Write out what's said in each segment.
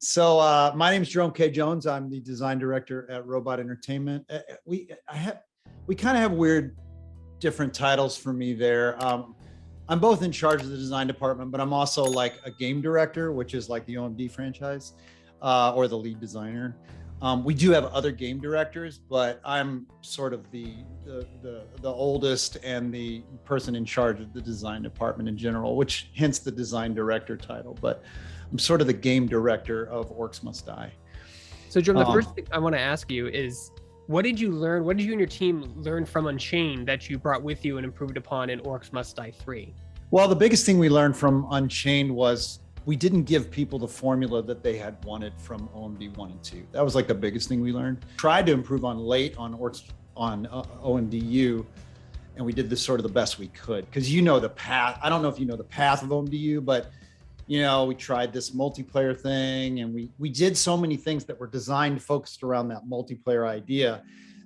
My name is Jerome K. Jones. I'm the design director at Robot Entertainment. We kind of have weird, different titles for me there. I'm both in charge of the design department, but I'm also like a game director, which is like the OMD franchise, or the lead designer. We do have other game directors, but I'm sort of the oldest and the person in charge of the design department in general, which hence the design director title. But I'm sort of the game director of Orcs Must Die. So, Jerome, the first thing I want to ask you is, what did you learn? What did you and your team learn from Unchained that you brought with you and improved upon in Orcs Must Die 3? Well, the biggest thing we learned from Unchained was we didn't give people the formula that they had wanted from OMD 1 and 2. That was like the biggest thing we learned. Tried to improve on late on OMDU, and we did this sort of the best we could. Because you know the path. I don't know if you know the path of OMDU, but you know, we tried this multiplayer thing, and we did so many things that were designed focused around that multiplayer idea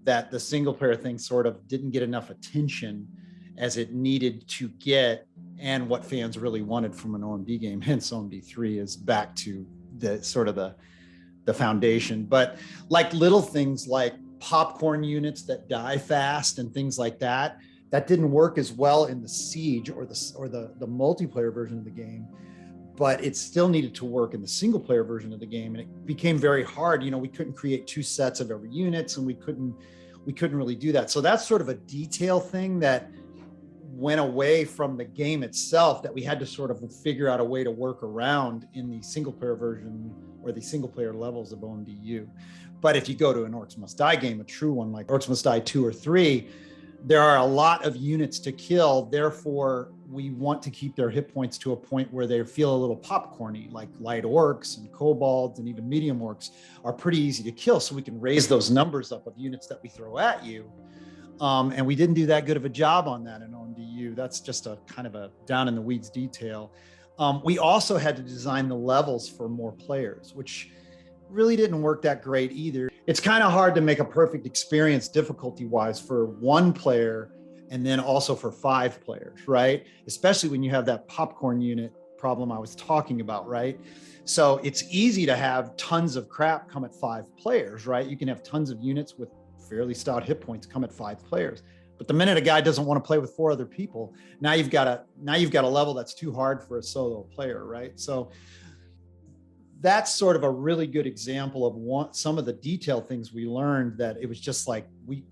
that the single player thing sort of didn't get enough attention as it needed to get, and what fans really wanted from an OMD game. Hence OMD 3 is back to the sort of the foundation. But like little things like popcorn units that die fast and things like that didn't work as well in the Siege or the multiplayer version of the game, but it still needed to work in the single player version of the game. And it became very hard. You know, we couldn't create two sets of every units, and we couldn't really do that. So that's sort of a detail thing that went away from the game itself that we had to sort of figure out a way to work around in the single player version or the single player levels of OMDU. But if you go to an Orcs Must Die game, a true one like Orcs Must Die 2 or 3, there are a lot of units to kill. Therefore, we want to keep their hit points to a point where they feel a little popcorny, like light orcs and kobolds and even medium orcs are pretty easy to kill. So we can raise those numbers up of units that we throw at you. And we didn't do that good of a job on that in OMDU. That's just a kind of a down in the weeds detail. We also had to design the levels for more players, which really didn't work that great either. It's kind of hard to make a perfect experience difficulty-wise for one player and then also for 5 players, right? Especially when you have that popcorn unit problem I was talking about, right? So it's easy to have tons of crap come at 5 players, right? You can have tons of units with fairly stout hit points come at 5 players. But the minute a guy doesn't want to play with 4 other people, now you've got a level that's too hard for a solo player, right? So that's sort of a really good example of some of the detail things we learned, that it was just like we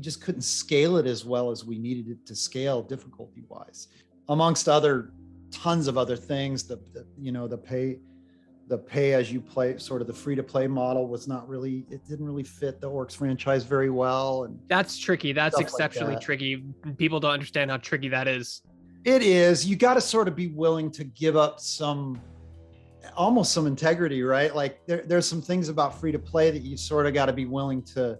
just couldn't scale it as well as we needed it to scale difficulty wise, amongst tons of other things. The pay as you play, sort of the free to play model it didn't really fit the Orcs franchise very well. And that's tricky. That's exceptionally tricky. People don't understand how tricky that is. It is. You got to sort of be willing to give up almost some integrity, right? Like there's some things about free to play that you sort of got to be willing to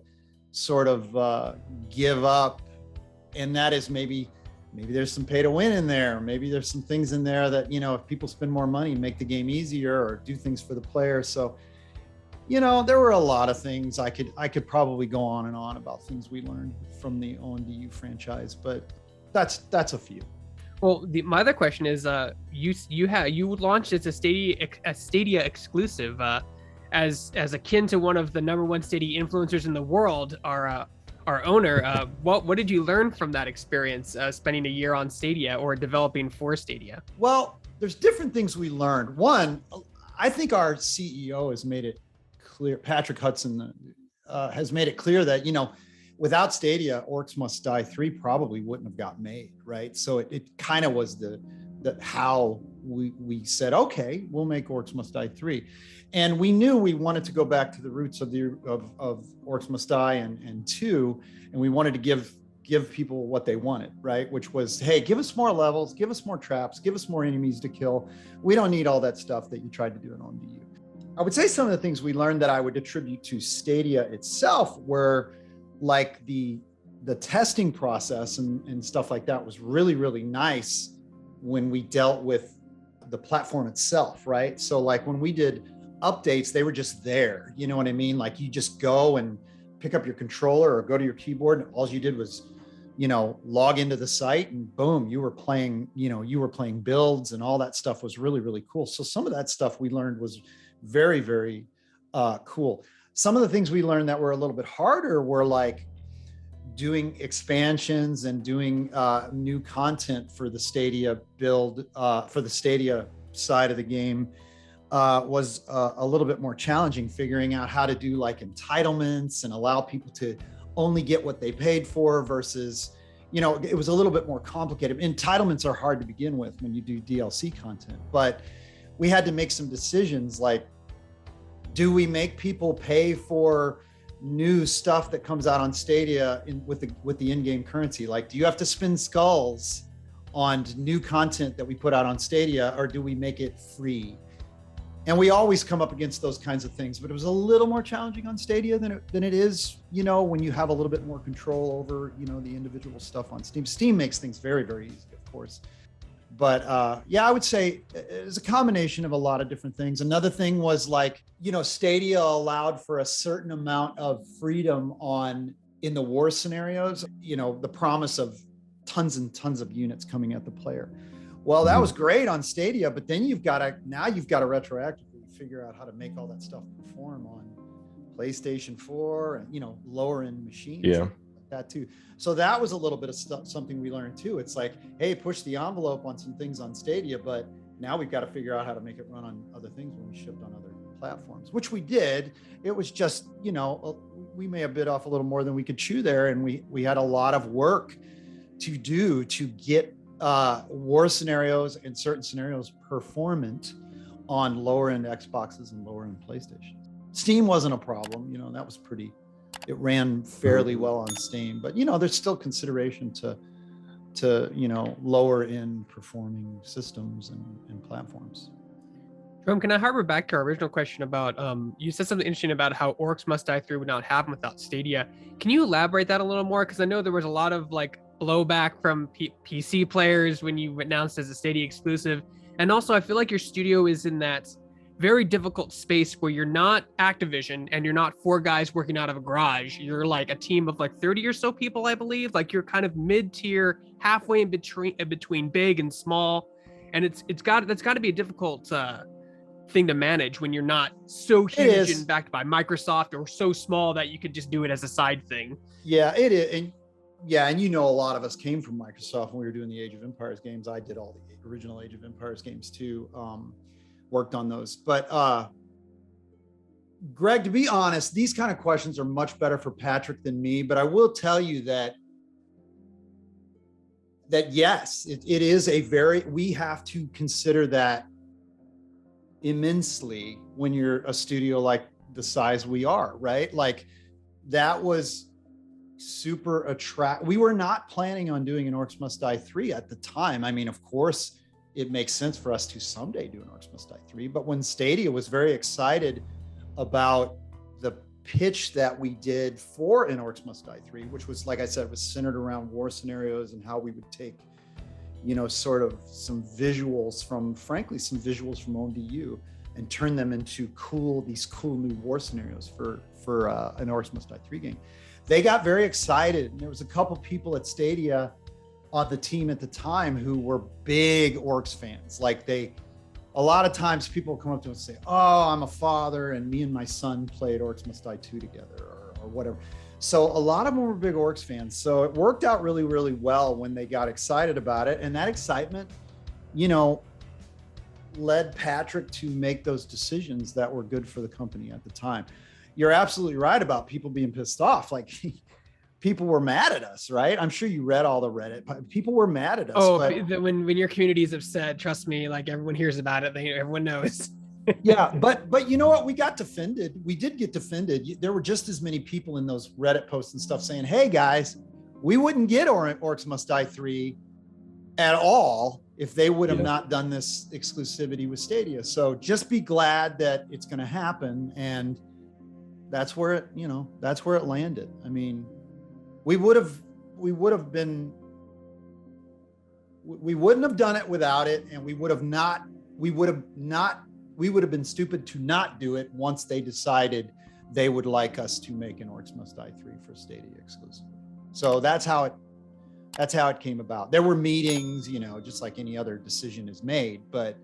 sort of give up. And that is maybe there's some pay to win in there. Maybe there's some things in there that, you know, if people spend more money, make the game easier or do things for the player. So, you know, there were a lot of things I could probably go on and on about things we learned from the OMDU franchise, but that's a few. Well, my other question is, you launched as a Stadia exclusive, as akin to one of the #1 Stadia influencers in the world, our owner. What did you learn from that experience, spending a year on Stadia or developing for Stadia? Well, there's different things we learned. One, I think our CEO has made it clear, Patrick Hudson has made it clear that, you know, without Stadia, Orcs Must Die 3 probably wouldn't have got made, right? So it kind of was the how we said, okay, we'll make Orcs Must Die 3. And we knew we wanted to go back to the roots of Orcs Must Die and 2, and we wanted to give people what they wanted, right? Which was, hey, give us more levels, give us more traps, give us more enemies to kill. We don't need all that stuff that you tried to do in OMDU. I would say some of the things we learned that I would attribute to Stadia itself were like the testing process and stuff like that was really, really nice when we dealt with the platform itself, right? So like when we did updates, they were just there, you know what I mean? Like you just go and pick up your controller or go to your keyboard, and all you did was log into the site and boom, you were playing builds, and all that stuff was really, really cool. So some of that stuff we learned was very, very cool. Some of the things we learned that were a little bit harder were like doing expansions and doing new content for the Stadia build, for the Stadia side of the game. Was a little bit more challenging, figuring out how to do like entitlements and allow people to only get what they paid for versus, it was a little bit more complicated. Entitlements are hard to begin with when you do DLC content, but we had to make some decisions like, do we make people pay for new stuff that comes out on Stadia with the in-game currency? Like, do you have to spend skulls on new content that we put out on Stadia, or do we make it free? And we always come up against those kinds of things, but it was a little more challenging on Stadia than it is, when you have a little bit more control over, the individual stuff on Steam. Steam makes things very, very easy, of course. But I would say it's a combination of a lot of different things. Another thing was like, Stadia allowed for a certain amount of freedom in the war scenarios, the promise of tons and tons of units coming at the player. Well, that was great on Stadia, but then you've got to retroactively figure out how to make all that stuff perform on PlayStation 4 and, lower end machines. Yeah. Like that too. So that was a little bit of something we learned too. It's like, hey, push the envelope on some things on Stadia, but now we've got to figure out how to make it run on other things when we shipped on other platforms, which we did. It was just, we may have bit off a little more than we could chew there. And we had a lot of work to do to get war scenarios and certain scenarios performant on lower end Xboxes and lower end PlayStations. Steam wasn't a problem, that was it ran fairly well on Steam, but there's still consideration to lower end performing systems and platforms. Jerome, can I harper back to our original question about, you said something interesting about how Orcs Must Die 3 would not happen without Stadia. Can you elaborate that a little more? Because I know there was a lot of like blowback from PC players when you announced as a Stadia exclusive. And also I feel like your studio is in that very difficult space where you're not Activision and you're not four guys working out of a garage. You're like a team of like 30 or so people, I believe. Like you're kind of mid-tier, halfway in between big and small. And that's got to be a difficult thing to manage when you're not so huge and backed by Microsoft, or so small that you could just do it as a side thing. Yeah, it is. And a lot of us came from Microsoft when we were doing the Age of Empires games. I did all the original Age of Empires games too, worked on those. But Greg, to be honest, these kind of questions are much better for Patrick than me, but I will tell you that yes, it is we have to consider that immensely when you're a studio like the size we are, right? Like that was super attractive. We were not planning on doing an Orcs Must Die 3 at the time. I mean, of course, it makes sense for us to someday do an Orcs Must Die 3, but when Stadia was very excited about the pitch that we did for an Orcs Must Die 3, which was, like I said, was centered around war scenarios and how we would take, sort of some visuals from OMDU and turn them into these cool new war scenarios for an Orcs Must Die 3 game. They got very excited. And there was a couple people at Stadia on the team at the time who were big Orcs fans. Like a lot of times people come up to us and say, oh, I'm a father and me and my son played Orcs Must Die 2 together or whatever. So a lot of them were big Orcs fans. So it worked out really, really well when they got excited about it. And that excitement, led Patrick to make those decisions that were good for the company at the time. You're absolutely right about people being pissed off. Like people were mad at us, right? I'm sure you read all the Reddit. People were mad at us. Oh, but when your community is upset, trust me, like everyone hears about it. Everyone knows. Yeah, but you know what? We got defended. We did get defended. There were just as many people in those Reddit posts and stuff saying, hey guys, we wouldn't get Orcs Must Die 3 at all if they would have not done this exclusivity with Stadia. So just be glad that it's going to happen. And that's where it landed. I mean, we wouldn't have done it without it. And we would have been stupid to not do it once they decided they would like us to make an Orcs Must Die 3 for Stadia exclusively. So that's how that's how it came about. There were meetings, you know, just like any other decision is made, but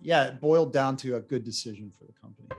yeah, it boiled down to a good decision for the company.